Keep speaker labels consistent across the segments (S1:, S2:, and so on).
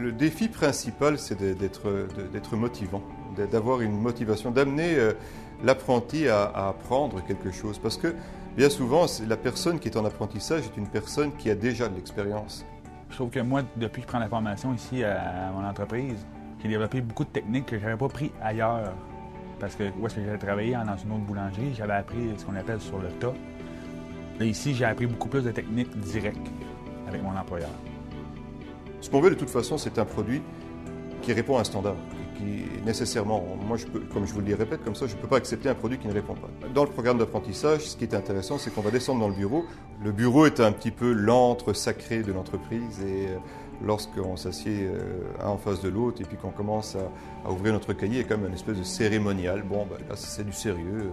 S1: Le défi principal, c'est d'être motivant, d'avoir une motivation, d'amener l'apprenti à apprendre quelque chose. Parce que bien souvent, la personne qui est en apprentissage est une personne qui a déjà de l'expérience.
S2: Je trouve que moi, depuis que je prends la formation ici à mon entreprise, j'ai développé beaucoup de techniques que je n'avais pas pris ailleurs. Parce que où est-ce que j'avais travaillé dans une autre boulangerie, j'avais appris ce qu'on appelle sur le tas. Là, ici, j'ai appris beaucoup plus de techniques directes avec mon employeur.
S1: Ce qu'on veut de toute façon, c'est un produit qui répond à un standard. Qui nécessairement, moi, comme je vous le répète comme ça, je ne peux pas accepter un produit qui ne répond pas. Dans le programme d'apprentissage, ce qui est intéressant, c'est qu'on va descendre dans le bureau. Le bureau est un petit peu l'antre sacré de l'entreprise et lorsqu'on s'assied un en face de l'autre et puis qu'on commence à ouvrir notre cahier, il y a quand même une espèce de cérémonial. Bon, ben, là, c'est du sérieux.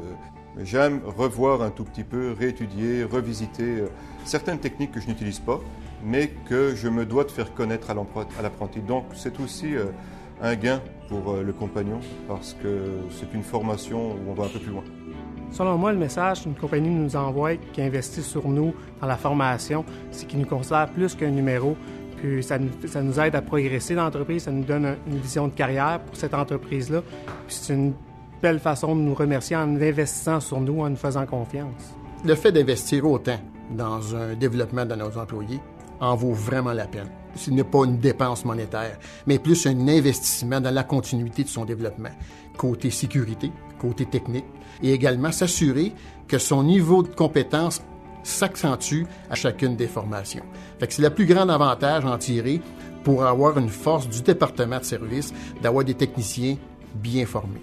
S1: J'aime revoir un tout petit peu, réétudier, revisiter certaines techniques que je n'utilise pas, mais que je me dois de faire connaître à l'apprenti. Donc, c'est aussi un gain pour le compagnon parce que c'est une formation où on va un peu plus loin.
S3: Selon moi, le message qu'une compagnie nous envoie, qui investit sur nous dans la formation, c'est qu'il nous considère plus qu'un numéro. Puis ça nous aide à progresser dans l'entreprise, ça nous donne une vision de carrière pour cette entreprise-là. Puis c'est une belle façon de nous remercier en investissant sur nous, en nous faisant confiance.
S4: Le fait d'investir autant dans un développement de nos employés en vaut vraiment la peine. Ce n'est pas une dépense monétaire, mais plus un investissement dans la continuité de son développement, côté sécurité, côté technique, et également s'assurer que son niveau de compétence s'accentue à chacune des formations. Fait que c'est le plus grand avantage à en tirer pour avoir une force du département de service, d'avoir des techniciens bien formés.